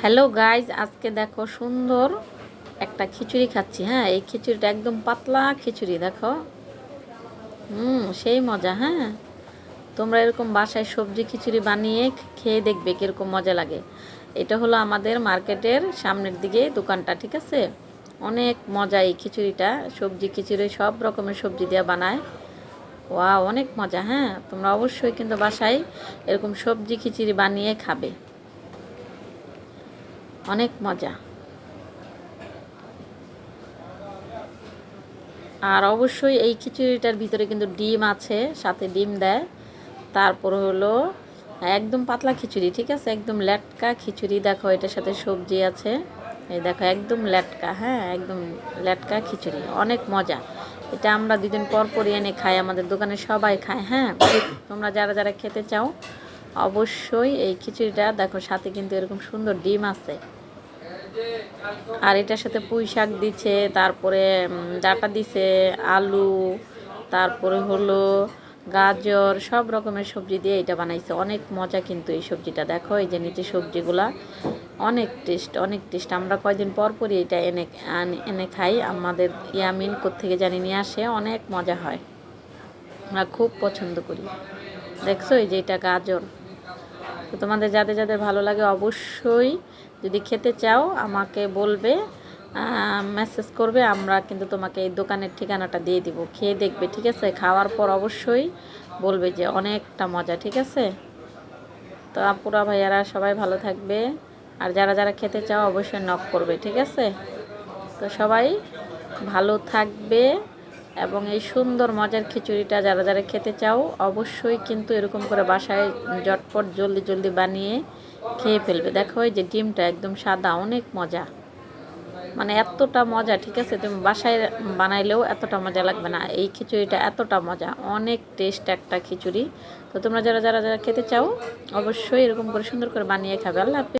Hello guys, আজকে দেখো সুন্দর একটা খিচুড়ি খাচ্ছি। হ্যাঁ, এই খিচুড়িটা একদম পাতলা খিচুড়ি, দেখো। সেই মজা। হ্যাঁ, তোমরা এরকম বাসায় সবজি খিচুড়ি বানিয়ে খেয়ে দেখবে কীরকম মজা লাগে। এটা হলো আমাদের মার্কেটের সামনের দিকে দোকানটা, ঠিক আছে। অনেক মজা এই খিচুড়িটা, সবজি খিচুড়ি সব রকমের সবজি দিয়ে বানায়। অনেক মজা। হ্যাঁ, তোমরা অবশ্যই কিন্তু বাসায় এরকম সবজি খিচুড়ি বানিয়ে খাবে, অনেক মজা। আর অবশ্যই এই খিচুড়িটার ভিতরে কিন্তু ডিম আছে, সাথে ডিম দেয়। তারপর হলো একদম পাতলা খিচুড়ি, ঠিক আছে, একদম লেটকা খিচুড়ি। দেখো এটার সাথে সবজি আছে, এই দেখো একদম লেটকা। হ্যাঁ, একদম লেটকা খিচুড়ি, অনেক মজা। এটা আমরা দুদিন পর পরই এনে খাই, আমাদের দোকানে সবাই খায়। হ্যাঁ, তোমরা যারা যারা খেতে চাও অবশ্যই এই খিচুড়িটা দেখো, সাথে কিন্তু এরকম সুন্দর ডিম আছে। আর এটার সাথে পুঁই শাক দিছে, তারপরে ডাটা দিছে, আলু, তারপরে হলো গাজর, সব রকমের সবজি দিয়ে এটা বানাইছে। অনেক মজা কিন্তু এই সবজিটা। দেখো এই যে নিচে সবজিগুলা, অনেক টেস্ট, অনেক টেস্ট। আমরা কয়দিন পর পরই এটা এনে খাই। আমাদের ইয়ামিন কোত্থেকে জানি নিয়ে আসে, অনেক মজা হয়, আমরা খুব পছন্দ করি। দেখছো এই যে এটা গাজর। তো তোমাদের যাদের যাদের ভালো লাগে অবশ্যই যদি খেতে চাও আমাকে বলবে, মেসেজ করবে। আমরা কিন্তু তোমাকে এই দোকানের ঠিকানাটা দিয়ে দিব, খেয়ে দেখবে, ঠিক আছে। খাওয়ার পর অবশ্যই বলবে যে অনেকটা মজা, ঠিক আছে। তো আপুরা ভাইয়ারা সবাই ভালো থাকবে, আর যারা যারা খেতে চাও অবশ্যই নক করবে, ঠিক আছে। তো সবাই ভালো থাকবে, এবং এই সুন্দর মজার খিচুড়িটা যারা যারা খেতে চাও অবশ্যই কিন্তু এরকম করে বাসায় ঝটপট জলদি জলদি বানিয়ে খেয়ে ফেলবে। দেখো এই যে ডিমটা একদম সাদা, অনেক মজা, মানে এতটা মজা, ঠিক আছে। তুমি বাসায় বানাইলেও এতটা মজা লাগবে না। এই খিচুড়িটা এতটা মজা, অনেক টেস্ট একটা খিচুড়ি। তো তোমরা যারা যারা যারা খেতে চাও অবশ্যই এরকম করে সুন্দর করে বানিয়ে খাবে। আল্লাহ হাফেজ।